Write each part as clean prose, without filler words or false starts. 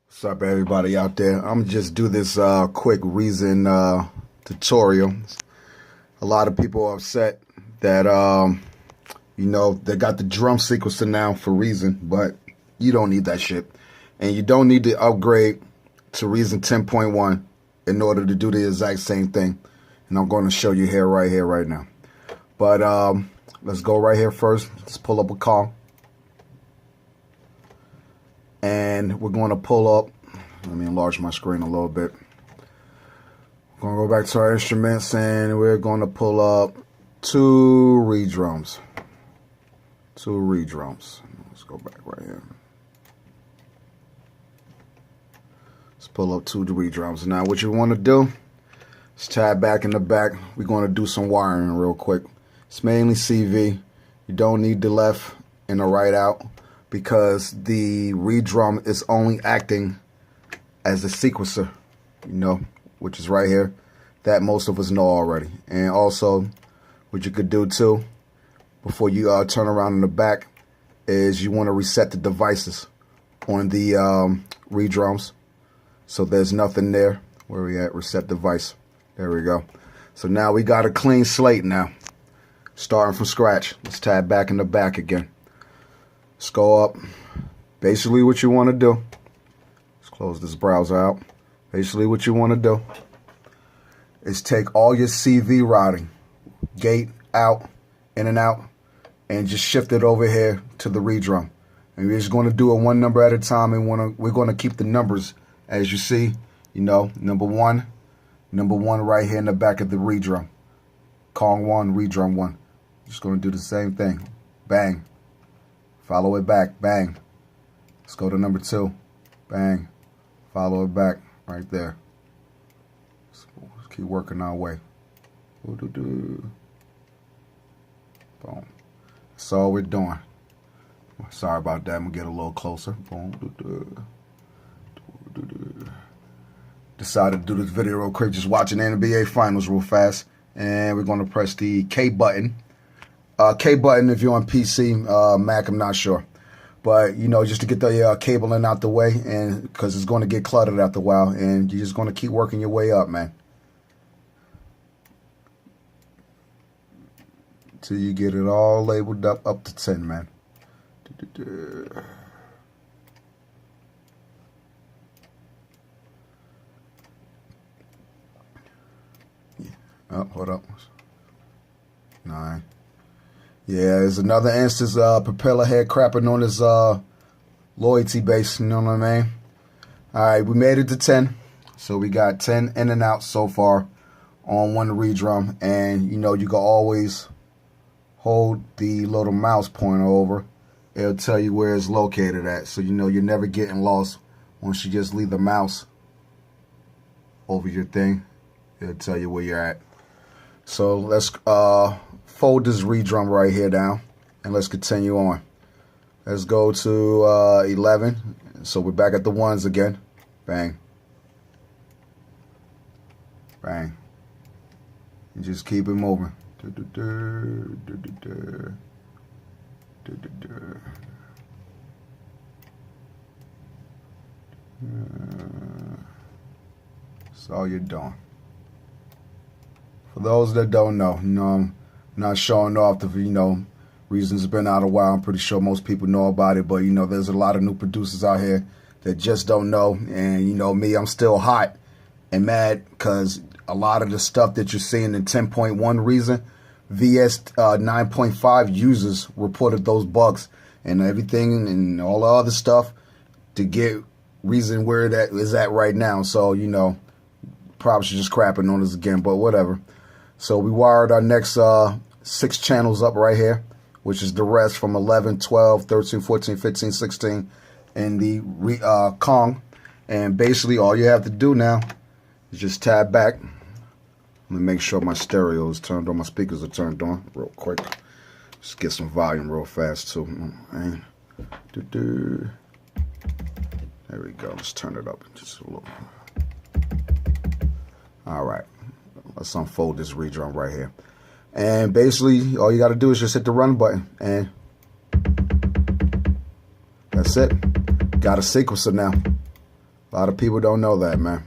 What's up, everybody out there? I'm gonna just do this quick reason tutorial. A lot of people are upset that they got the drum sequencer now for Reason, but you don't need that shit, and you don't need to upgrade to Reason 10.1 in order to do the exact same thing. And I'm going to show you right now. But let's go right here first. Let's pull up a call. And we're going to pull up, let me enlarge my screen a little bit. We're going to go back to our instruments and we're going to pull up two REDRUMs. Let's go back right here. Let's pull up two REDRUMs. Now what you want to do is tab back in the back. We're going to do some wiring real quick. It's mainly CV. You don't need the left and the right out, because the REDRUM is only acting as a sequencer, which is right here, that most of us know already. And also, what you could do too, before you turn around in the back, is you want to reset the devices on the REDRUMs. So there's nothing there. Where we at? Reset device. There we go. So now we got a clean slate now, starting from scratch. Let's tab back in the back again. Let's go up. Basically what you want to do, let's close this browser out. Basically what you want to do is take all your CV routing, gate, out, in and out, and just shift it over here to the REDRUM. And we're just going to do it one number at a time, and we're going to keep the numbers as you see, number one right here in the back of the REDRUM. Kong 1, REDRUM 1. Just going to do the same thing. Bang. Follow it back, bang. Let's go to number 2, bang. Follow it back, right there. Let's keep working our way. Boom. That's all we're doing. Sorry about that. I'm gonna get a little closer. Boom. Decided to do this video real quick, just watching the NBA Finals real fast, and we're gonna press the K button. K button if you're on PC, Mac I'm not sure, but just to get the cabling out the way, and because it's going to get cluttered after a while, and you're just going to keep working your way up, man, till you get it all labeled up to 10, man. Oh, hold up. 9. Yeah, there's another instance, propeller head crapping on his loyalty base, you know what I mean? Alright, we made it to 10. So we got 10 in and out so far on one REDRUM. And, you can always hold the little mouse pointer over. It'll tell you where it's located at. So, you're never getting lost once you just leave the mouse over your thing. It'll tell you where you're at. So let's fold this REDRUM right here down, and let's continue on. Let's go to 11. So we're back at the ones again. Bang. Bang. And just keep it moving. That's all you're doing. For those that don't know, I'm not showing off the, Reason's been out a while. I'm pretty sure most people know about it, but, there's a lot of new producers out here that just don't know. And, me, I'm still hot and mad because a lot of the stuff that you're seeing in 10.1 Reason, VS 9.5 users reported those bugs and everything and all the other stuff to get Reason where that is at right now. So, probably should just crapping on us again, but whatever. So we wired our next 6 channels up right here, which is the rest from 11, 12, 13, 14, 15, 16, and the Kong. And basically all you have to do now is just tab back. Let me make sure my stereo is turned on, my speakers are turned on real quick. Just get some volume real fast too. There we go. Let's turn it up just a little. All right. Let's unfold this REDRUM right here. And basically, all you got to do is just hit the run button. And that's it. Got a sequencer now. A lot of people don't know that, man.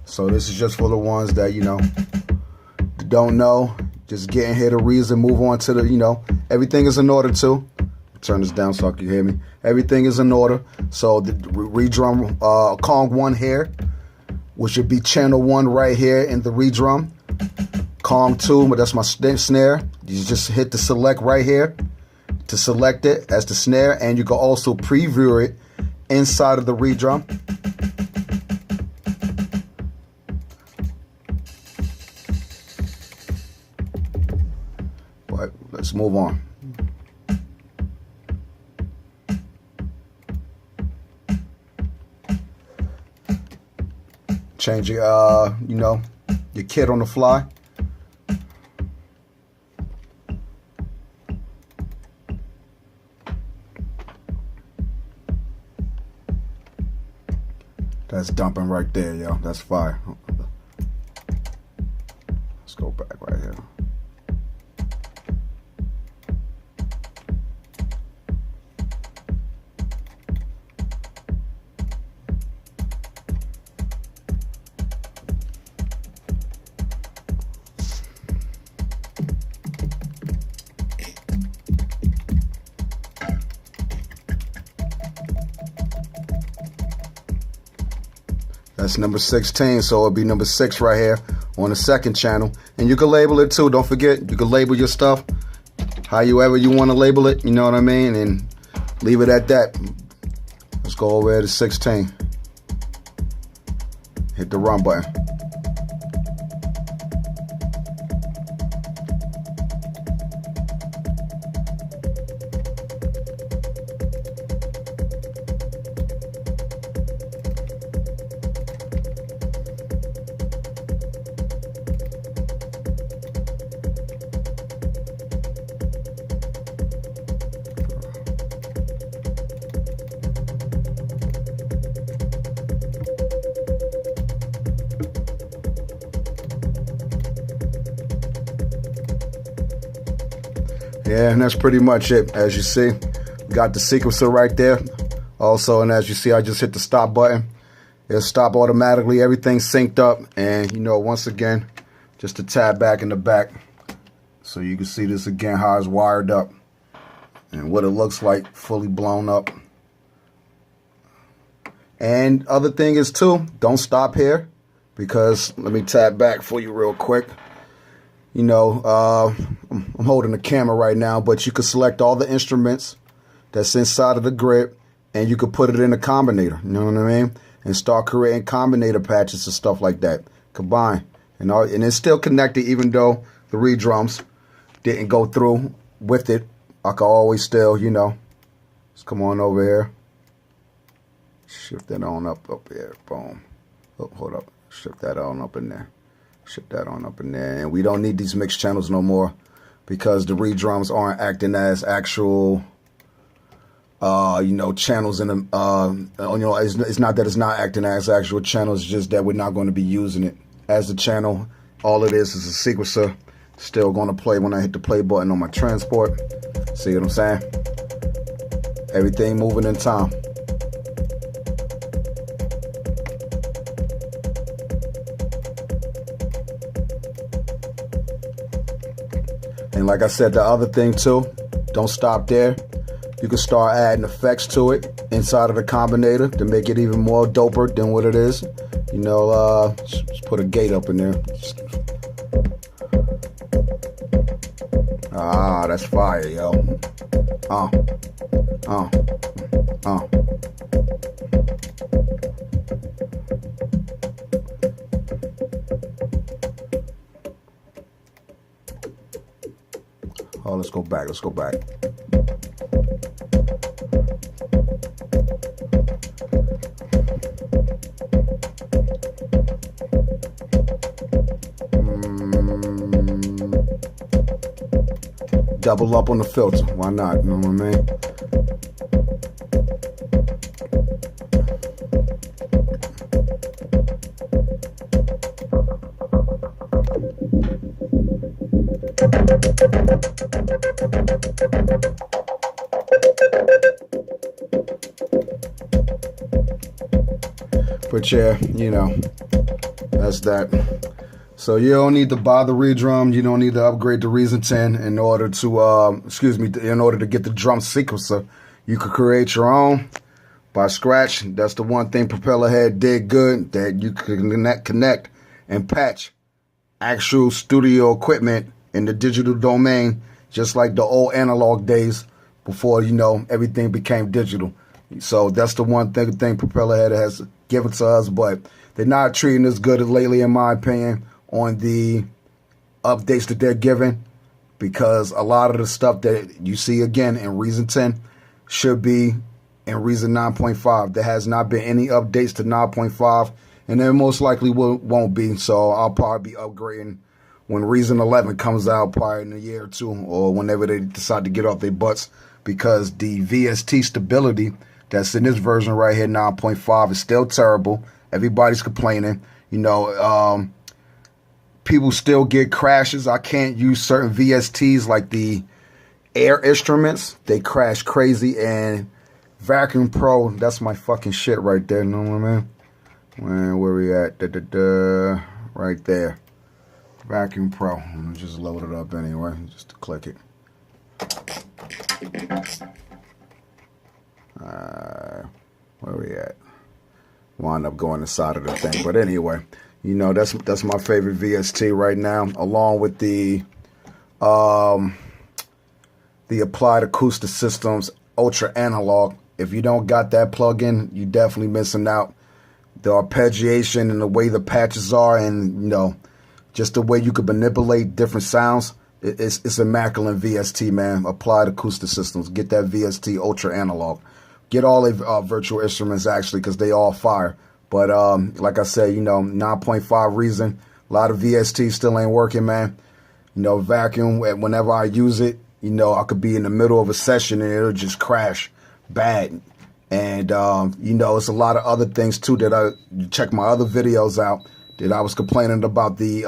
So this is just for the ones that, you know, don't know. Just getting here to reason, move on to the, you know, everything is in order too. Turn this down so you can hear me. Everything is in order. So the REDRUM Kong 1 here, which would be channel 1 right here in the REDRUM. Kong 2, but that's my snare. You just hit the select right here to select it as the snare, and you can also preview it inside of the REDRUM. But let's move on. Change your, you know, your kit on the fly. That's dumping right there, yo. That's fire. Let's go back right here. That's number 16, so it'll be number 6 right here on the second channel. And you can label it too. Don't forget, you can label your stuff however you want to label it, you know what I mean? And leave it at that. Let's go over here to 16. Hit the run button. Yeah, and that's pretty much it. As you see, got the sequencer right there. Also, and as you see, I just hit the stop button. It'll stop automatically. Everything's synced up. And, you know, once again, just to tab back in the back. So you can see this again, how it's wired up. And what it looks like, fully blown up. And other thing is, too, don't stop here. Because, let me tab back for you real quick. You know, I'm holding the camera right now, but you could select all the instruments that's inside of the grid, and you could put it in a combinator, you know what I mean? And start creating combinator patches and stuff like that. Combine. And it's still connected, even though the REDRUMs didn't go through with it. I can always still, you know, let's come on over here. Shift that on up here. Boom. Oh, hold up. Shift that on up in there. Shift that on up in there. And we don't need these mixed channels no more because the REDRUMs aren't acting as actual, you know, channels in them. You know, it's not that it's not acting as actual channels, it's just that we're not going to be using it as a channel. All it is a sequencer. Still going to play when I hit the play button on my transport. See what I'm saying? Everything moving in time. And like I said, the other thing too, don't stop there. You can start adding effects to it inside of the combinator to make it even more doper than what it is. You know, just put a gate up in there. Ah, that's fire, yo. Oh, let's go back. Let's go back. Double up on the filter. Why not? You know what I mean? But yeah, you know, that's that. So you don't need to buy the REDRUM. You don't need to upgrade to Reason 10 in order to, in order to get the drum sequencer. You could create your own by scratch. That's the one thing Propellerhead did good, that you could connect and patch actual studio equipment in the digital domain, just like the old analog days before, you know, everything became digital. So that's the one thing Propellerhead has given to us, but they're not treating us good lately, in my opinion, on the updates that they're giving, because a lot of the stuff that you see again in Reason 10 should be in Reason 9.5. There has not been any updates to 9.5, and there most likely won't be. So I'll probably be upgrading when Reason 11 comes out, probably in a year or two, or whenever they decide to get off their butts, because the VST stability that's in this version right here, 9.5, is still terrible. Everybody's complaining. You know, people still get crashes. I can't use certain VSTs like the air instruments. They crash crazy. And Vacuum Pro, that's my fucking shit right there. You know what I mean? Where we at? Right there. Vacuum Pro. Let me just load it up anyway, just to click it. Where we at? Wind up going inside of the thing. But anyway, you know, that's my favorite VST right now, along with the Applied Acoustic Systems Ultra Analog. If you don't got that plug-in, you definitely missing out. The arpeggiation and the way the patches are, and you know, just the way you could manipulate different sounds, it's immaculate VST, man. Applied Acoustic Systems. Get that VST Ultra Analog. Get all the virtual instruments, actually, because they all fire. But like I said, you know, 9.5 Reason, a lot of VST still ain't working, man. You know, Vacuum, whenever I use it, you know, I could be in the middle of a session and it'll just crash bad. And, you know, it's a lot of other things, too, that you check my other videos out, that I was complaining about the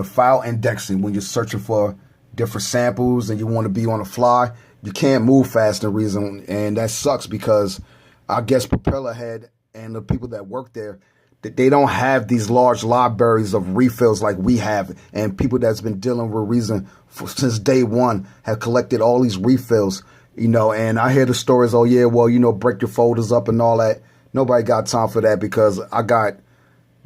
file indexing when you're searching for different samples and you want to be on the fly. You can't move fast in Reason, and that sucks, because I guess Propellerhead and the people that work there, they don't have these large libraries of refills like we have, and people that's been dealing with Reason since day one have collected all these refills, you know. And I hear the stories, oh yeah, well, you know, break your folders up and all that. Nobody got time for that, because I got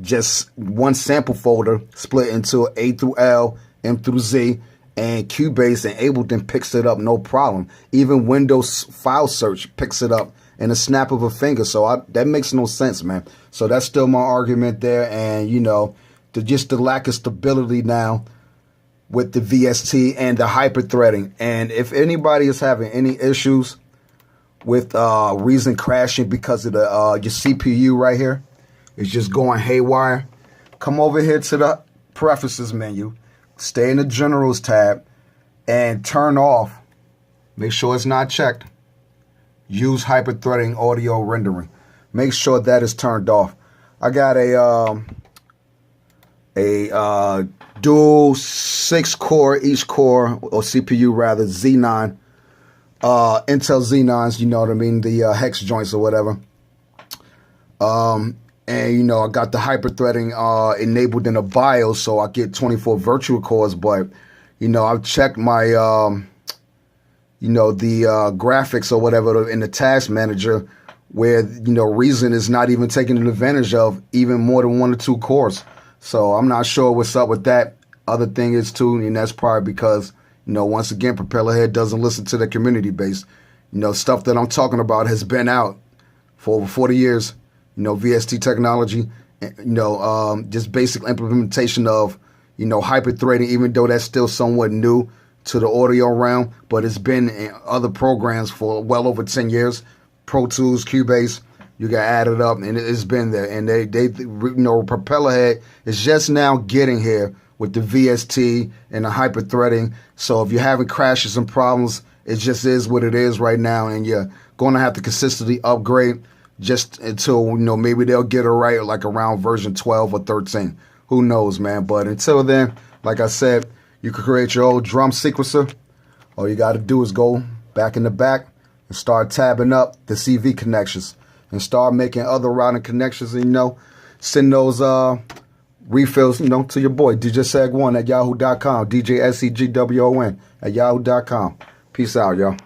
just one sample folder split into A through L, M through Z, and Cubase and Ableton picks it up no problem. Even Windows file search picks it up in a snap of a finger. So that makes no sense, man. So that's still my argument there. And, you know, just the lack of stability now with the VST and the hyper-threading. And if anybody is having any issues with Reason crashing because of the your CPU right here, it's just going haywire, come over here to the Preferences menu. Stay in the Generals tab and turn off. Make sure it's not checked. Use hyper-threading audio rendering. Make sure that is turned off. I got a dual 6-core, each core, or CPU rather, Z9. Intel Z9s, you know what I mean, the hex joints or whatever. And, you know, I got the hyper-threading enabled in the BIOS, so I get 24 virtual cores. But, you know, I've checked my, you know, the graphics or whatever in the task manager, where, you know, Reason is not even taking advantage of even more than 1 or 2 cores. So I'm not sure what's up with that. Other thing is, too, and that's probably because, you know, once again, Propellerhead doesn't listen to the community base. You know, stuff that I'm talking about has been out for over 40 years. You know, VST technology, you know, just basic implementation of, you know, hyper-threading, even though that's still somewhat new to the audio realm, but it's been in other programs for well over 10 years. Pro Tools, Cubase, you got added up, and it's been there. And they you know, Propellerhead is just now getting here with the VST and the hyper-threading. So if you're having crashes and problems, it just is what it is right now, and you're going to have to consistently upgrade just until, you know, maybe they'll get it right like around version 12 or 13. Who knows, man? But until then, like I said, you can create your own drum sequencer. All you got to do is go back in the back and start tabbing up the CV connections. and start making other routing connections, and, you know, send those refills, you know, to your boy, DJSeg1 at yahoo.com, DJSEGWON at yahoo.com. Peace out, y'all.